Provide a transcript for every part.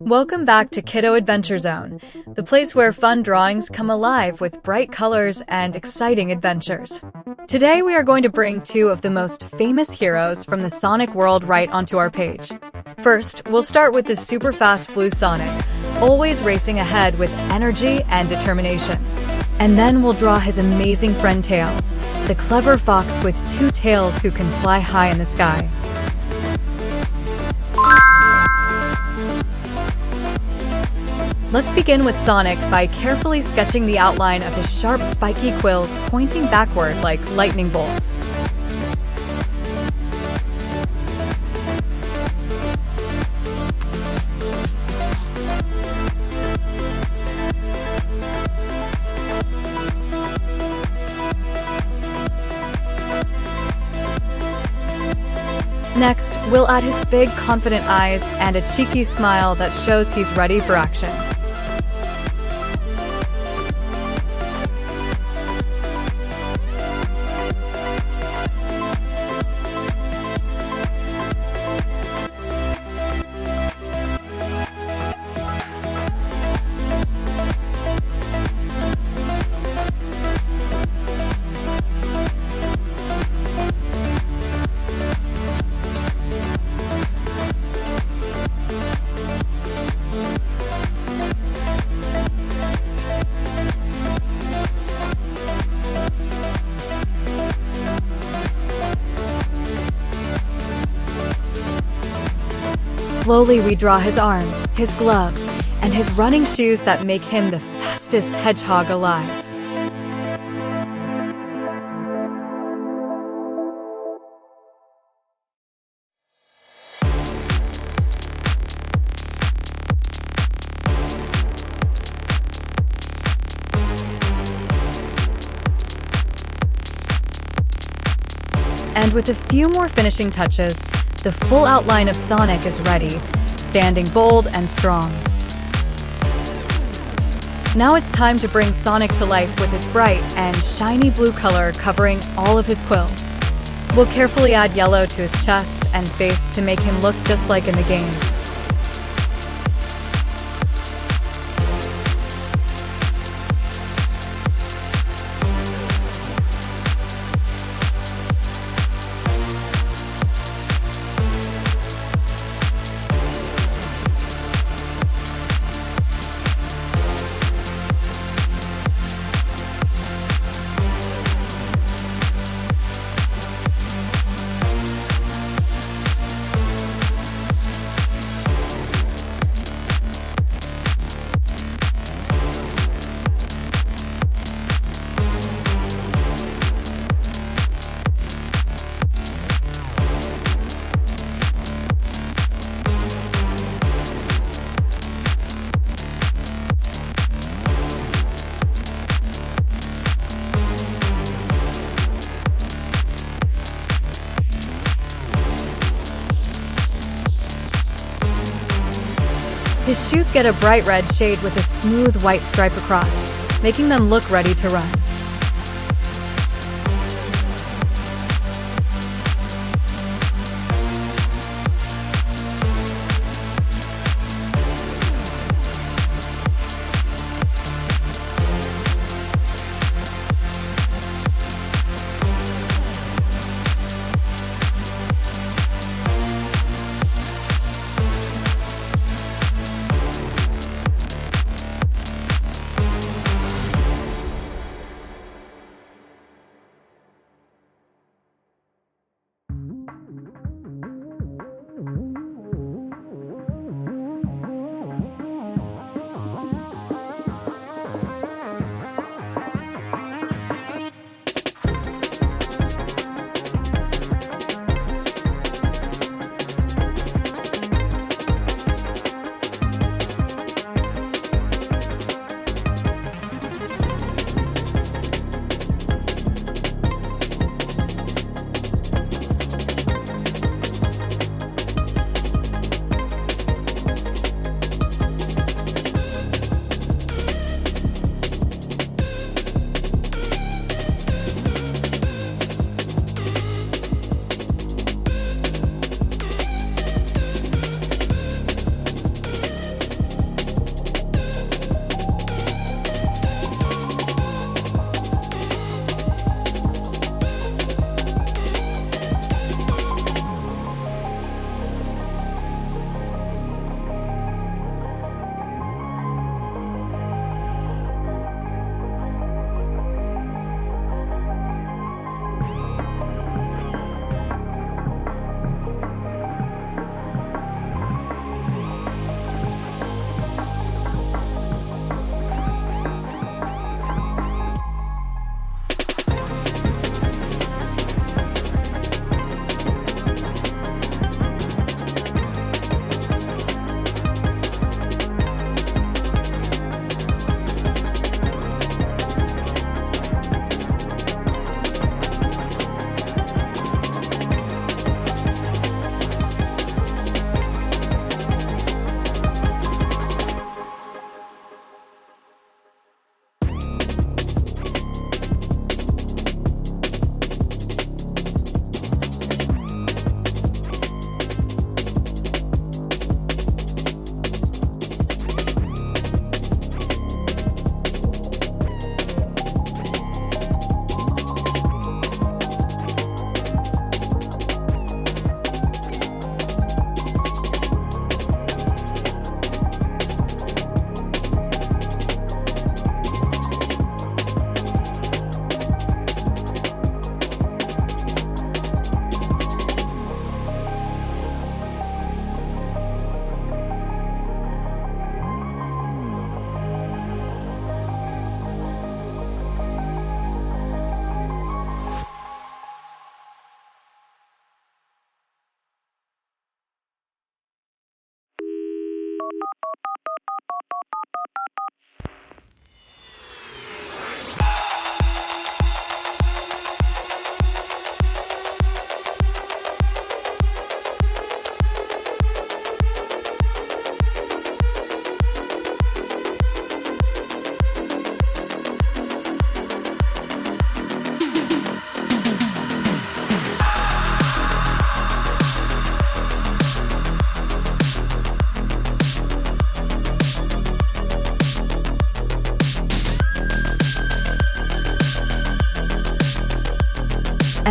Welcome back to Kiddo Adventure Zone, the place where fun drawings come alive with bright colors and exciting adventures. Today we are going to bring two of the most famous heroes from the Sonic world right onto our page. First, we'll start with the super fast blue Sonic, always racing ahead with energy and determination. And then we'll draw his amazing friend Tails, the clever fox with two tails who can fly high in the sky. Let's begin with Sonic by carefully sketching the outline of his sharp, spiky quills pointing backward like lightning bolts. Next, we'll add his big, confident eyes and a cheeky smile that shows he's ready for action. Slowly we draw his arms, his gloves, and his running shoes that make him the fastest hedgehog alive. And with a few more finishing touches, the full outline of Sonic is ready, standing bold and strong. Now it's time to bring Sonic to life with his bright and shiny blue color covering all of his quills. We'll carefully add yellow to his chest and face to make him look just like in the games. His shoes get a bright red shade with a smooth white stripe across, making them look ready to run.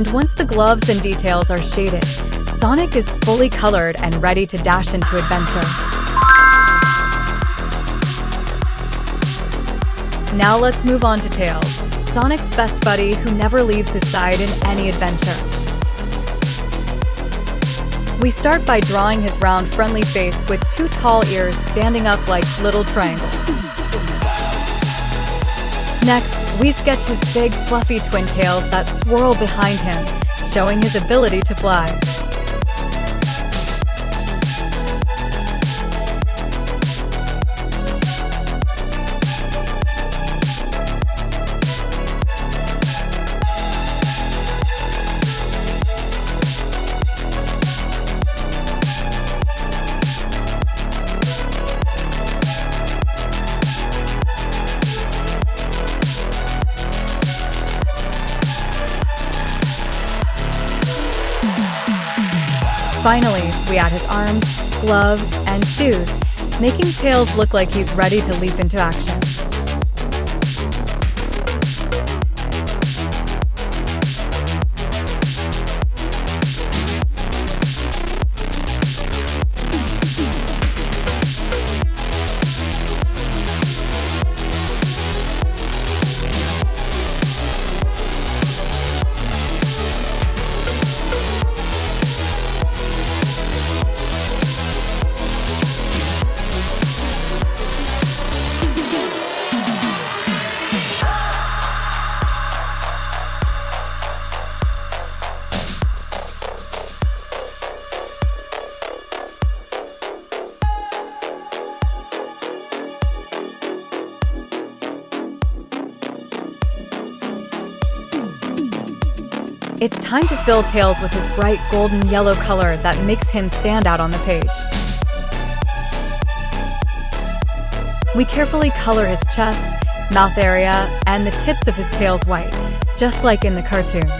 And once the gloves and details are shaded, Sonic is fully colored and ready to dash into adventure. Now let's move on to Tails, Sonic's best buddy who never leaves his side in any adventure. We start by drawing his round, friendly face with two tall ears standing up like little triangles. Next, we sketch his big, fluffy twin tails that swirl behind him, showing his ability to fly. Finally, we add his arms, gloves, and shoes, making Tails look like he's ready to leap into action. It's time to fill Tails with his bright golden yellow color that makes him stand out on the page. We carefully color his chest, mouth area, and the tips of his tails white, just like in the cartoons.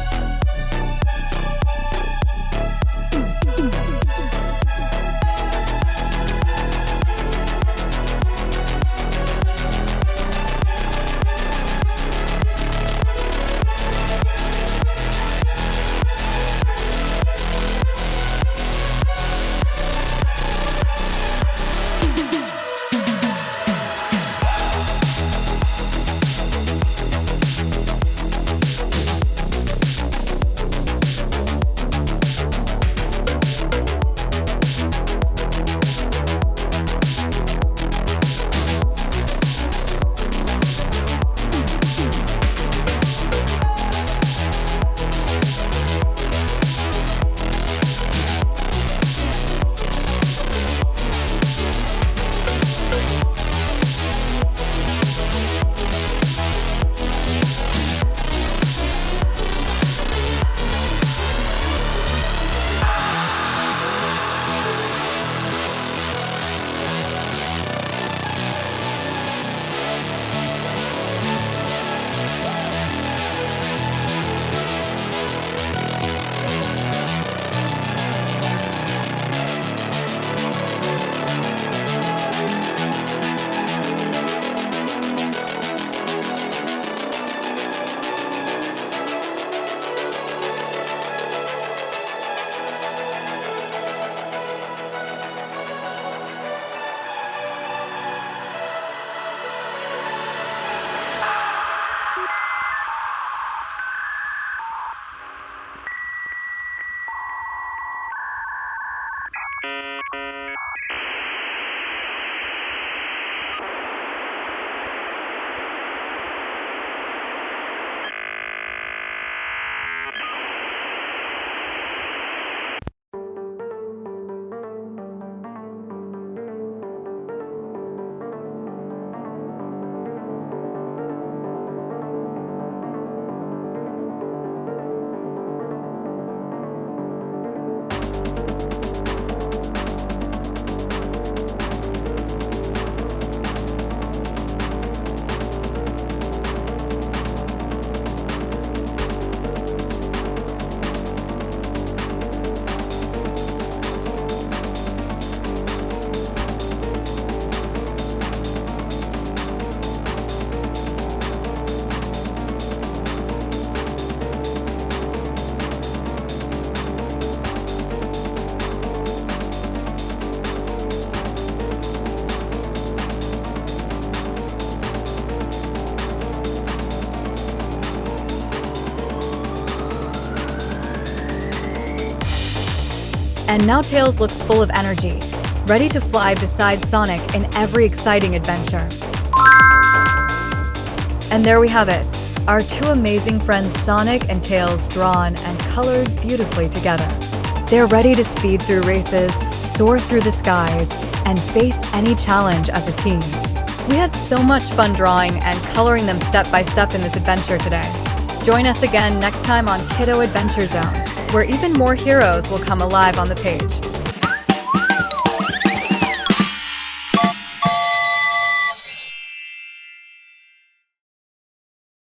And now Tails looks full of energy, ready to fly beside Sonic in every exciting adventure. And there we have it, our two amazing friends Sonic and Tails drawn and colored beautifully together. They're ready to speed through races, soar through the skies, and face any challenge as a team. We had so much fun drawing and coloring them step by step in this adventure today. Join us again next time on Kiddo Adventure Zone, where even more heroes will come alive on the page.